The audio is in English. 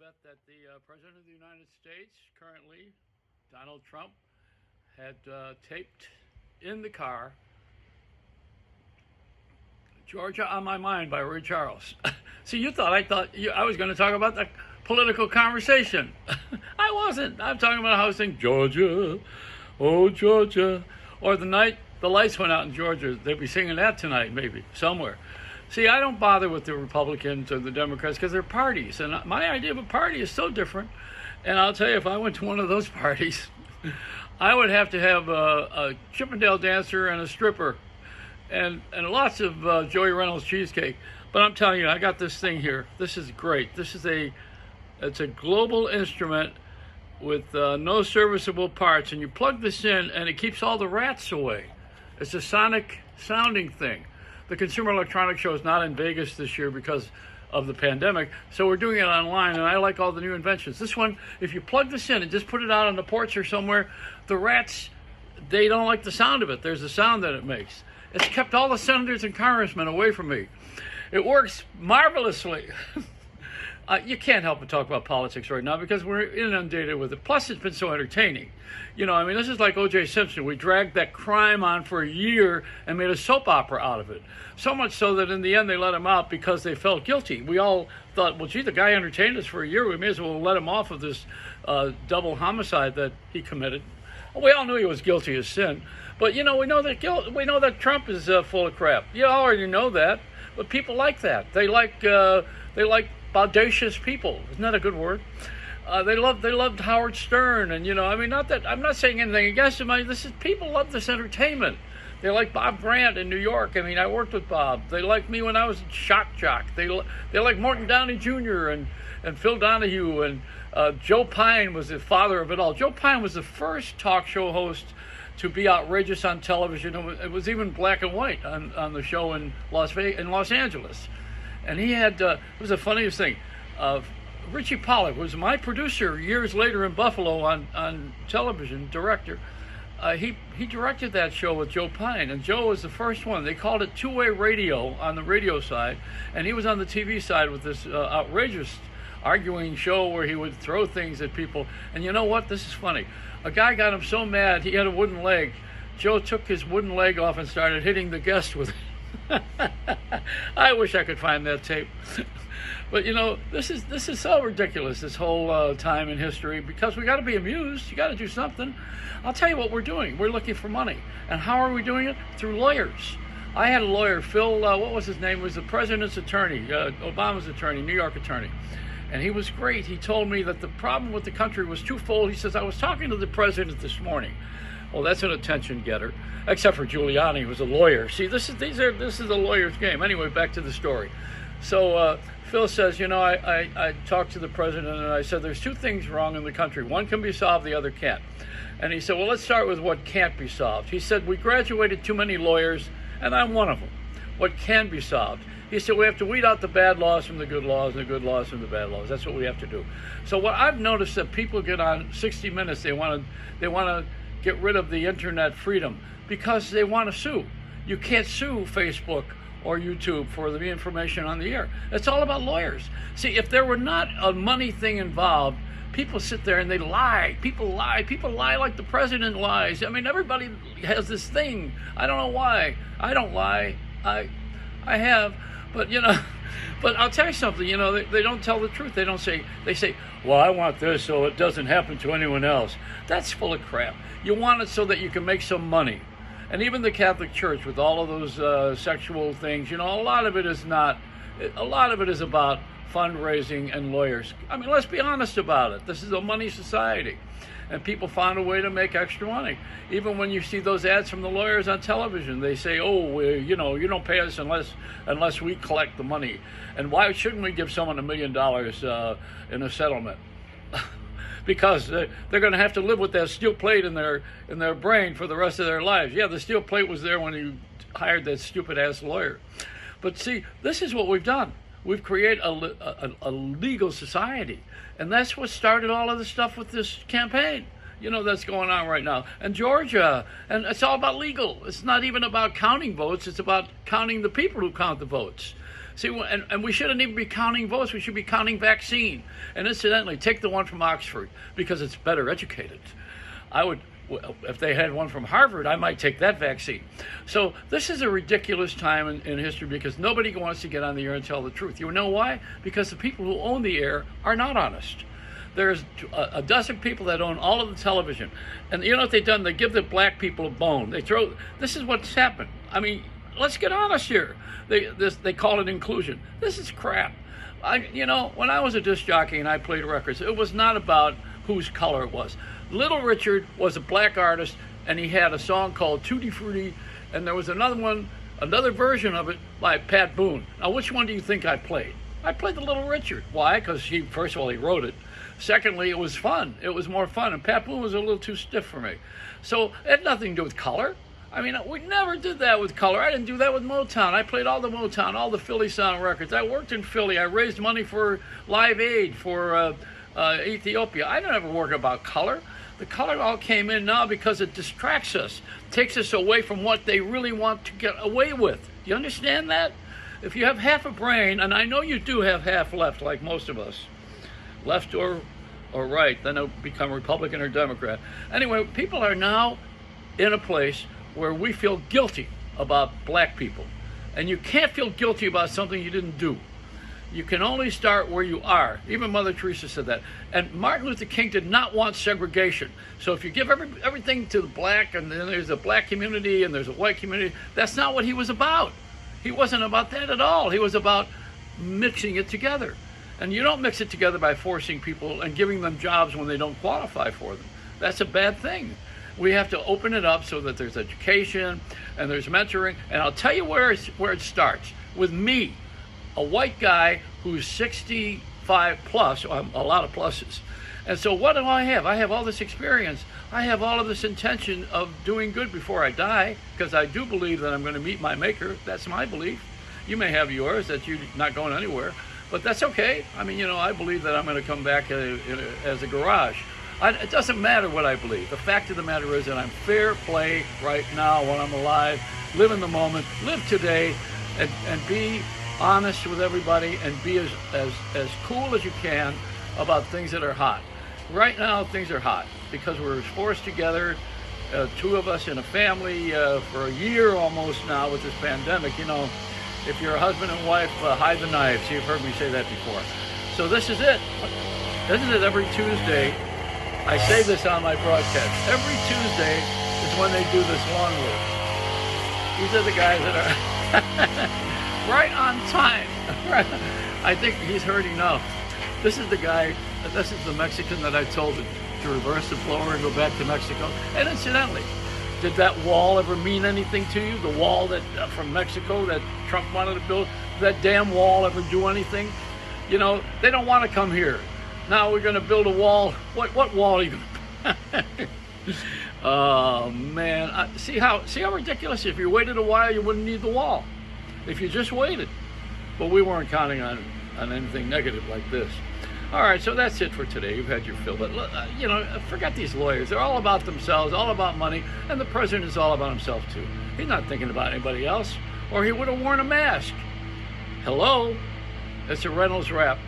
bet that the President of the United States, currently Donald Trump, had taped in the car Georgia on My Mind by Ray Charles. See, I was going to talk about the political conversation. I wasn't. I'm talking about how I sing Georgia, oh Georgia, or the night the lights went out in Georgia. They'd be singing that tonight, maybe, somewhere. See, I don't bother with the Republicans or the Democrats because they're parties. And my idea of a party is so different. And I'll tell you, if I went to one of those parties, I would have to have a Chippendale dancer and a stripper and lots of Joey Reynolds cheesecake. But I'm telling you, I got this thing here. This is great. It's a global instrument with no serviceable parts. And you plug this in and it keeps all the rats away. It's a sonic sounding thing. The Consumer Electronics Show is not in Vegas this year because of the pandemic, so we're doing it online, and I like all the new inventions. This one, if you plug this in and just put it out on the porch or somewhere, the rats, they don't like the sound of it. There's a sound that it makes. It's kept all the senators and congressmen away from me. It works marvelously. You can't help but talk about politics right now because we're inundated with it. Plus, it's been so entertaining. This is like O.J. Simpson. We dragged that crime on for a year and made a soap opera out of it. So much so that in the end they let him out because they felt guilty. We all thought, well, gee, the guy entertained us for a year. We may as well let him off of this double homicide that he committed. Well, we all knew he was guilty of sin. But, we know that Trump is full of crap. You already know that. But people like that. They like audacious people. Isn't that a good word? They loved Howard Stern, and I'm not saying anything against him. People love this entertainment. They like Bob Grant in New York. I worked with Bob. They liked me when I was Shock Jock. They like Morton Downey Jr. and Phil Donahue, and Joe Pyne was the father of it all. Joe Pyne was the first talk show host to be outrageous on television. It was even black and white on the show in Los Angeles. And he had, it was the funniest thing. Richie Pollack was my producer years later in Buffalo on television, director. He directed that show with Joe Pyne, and Joe was the first one. They called it two-way radio on the radio side, and he was on the TV side with this outrageous arguing show where he would throw things at people. And you know what? This is funny. A guy got him so mad, he had a wooden leg. Joe took his wooden leg off and started hitting the guest with it. I wish I could find that tape. But this is so ridiculous, this whole time in history, because we got to be amused. You got to do something. I'll tell you what we're doing. We're looking for money. And how are we doing it? Through lawyers. I had a lawyer, Phil, what was his name? He was the president's attorney, Obama's attorney, New York attorney. And he was great. He told me that the problem with the country was twofold. He says, I was talking to the president this morning. Well, that's an attention getter, except for Giuliani, who was a lawyer. See, this is a lawyer's game. Anyway, back to the story. So Phil says, I talked to the president and I said, there's two things wrong in the country. One can be solved, the other can't. And he said, well, let's start with what can't be solved. He said, we graduated too many lawyers, and I'm one of them. What can be solved? He said, we have to weed out the bad laws from the good laws and the good laws from the bad laws. That's what we have to do. So what I've noticed that people get on 60 Minutes, they want to get rid of the internet freedom because they want to sue. You can't sue Facebook or YouTube for the information on the air. It's all about lawyers. See, if there were not a money thing involved, people sit there and they lie. People lie. People lie like the president lies. Everybody has this thing. I don't know why. I don't lie. I have. But, but I'll tell you something, they don't tell the truth. They say, well, I want this so it doesn't happen to anyone else. That's full of crap. You want it so that you can make some money. And even the Catholic Church with all of those sexual things, a lot of it is about fundraising and lawyers. Let's be honest about it. This is a money society. And people found a way to make extra money. Even when you see those ads from the lawyers on television, they say, oh, you don't pay us unless we collect the money. And why shouldn't we give someone $1 million in a settlement? Because they're going to have to live with that steel plate in their brain for the rest of their lives. Yeah, the steel plate was there when you hired that stupid-ass lawyer. But see, this is what we've done. We've created a legal society. And that's what started all of the stuff with this campaign, that's going on right now. And Georgia, and it's all about legal. It's not even about counting votes. It's about counting the people who count the votes. See, and we shouldn't even be counting votes. We should be counting vaccine. And incidentally, take the one from Oxford because it's better educated. I would, if they had one from Harvard, I might take that vaccine. So this is a ridiculous time in history because nobody wants to get on the air and tell the truth. You know why? Because the people who own the air are not honest. There's a dozen people that own all of the television. And you know what they've done? They give the black people a bone. This is what's happened. I mean, let's get honest here. They call it inclusion. This is crap. When I was a disc jockey and I played records, it was not about whose color it was. Little Richard was a black artist, and he had a song called Tutti Frutti, and there was another version of it by Pat Boone. Now, which one do you think I played? I played the Little Richard. Why? Because first of all, he wrote it. Secondly, it was fun. It was more fun, and Pat Boone was a little too stiff for me. So it had nothing to do with color. I mean, we never did that with color. I didn't do that with Motown. I played all the Motown, all the Philly sound records. I worked in Philly. I raised money for Live Aid, for Ethiopia. I didn't ever work about color. The color all came in now because it distracts us, takes us away from what they really want to get away with. Do you understand that? If you have half a brain, and I know you do have half left, like most of us, left or right, then it'll become Republican or Democrat. Anyway, people are now in a place where we feel guilty about black people. And you can't feel guilty about something you didn't do. You can only start where you are. Even Mother Teresa said that. And Martin Luther King did not want segregation. So if you give everything to the black, and then there's a black community and there's a white community, that's not what he was about. He wasn't about that at all. He was about mixing it together. And you don't mix it together by forcing people and giving them jobs when they don't qualify for them. That's a bad thing. We have to open it up so that there's education and there's mentoring. And I'll tell you where it starts. With me, a white guy who's 65 plus, a lot of pluses. And so what do I have? I have all this experience. I have all of this intention of doing good before I die, because I do believe that I'm going to meet my maker. That's my belief. You may have yours, that you're not going anywhere. But that's okay. I mean, I believe that I'm going to come back as a garage. It doesn't matter what I believe. The fact of the matter is that I'm fair play right now while I'm alive. Live in the moment. Live today, and be honest with everybody, and be as cool as you can about things that are hot. Right now, things are hot because we're forced together, two of us in a family for a year almost now with this pandemic. If you're a husband and wife, hide the knives. You've heard me say that before. So this is it. This is it every Tuesday. I say this on my broadcast. Every Tuesday is when they do this long list. These are the guys that are right on time. I think he's heard enough. This is the guy, this is the Mexican that I told to reverse the blower and go back to Mexico. And incidentally, did that wall ever mean anything to you? The wall that from Mexico that Trump wanted to build, did that damn wall ever do anything? They don't want to come here. Now we're going to build a wall. What wall are you going to? Oh man! See how ridiculous. If you waited a while, you wouldn't need the wall. If you just waited. But we weren't counting on anything negative like this. All right, so that's it for today. You've had your fill. But, forget these lawyers. They're all about themselves, all about money, and the president is all about himself, too. He's not thinking about anybody else, or he would have worn a mask. Hello? It's a Reynolds Wrap.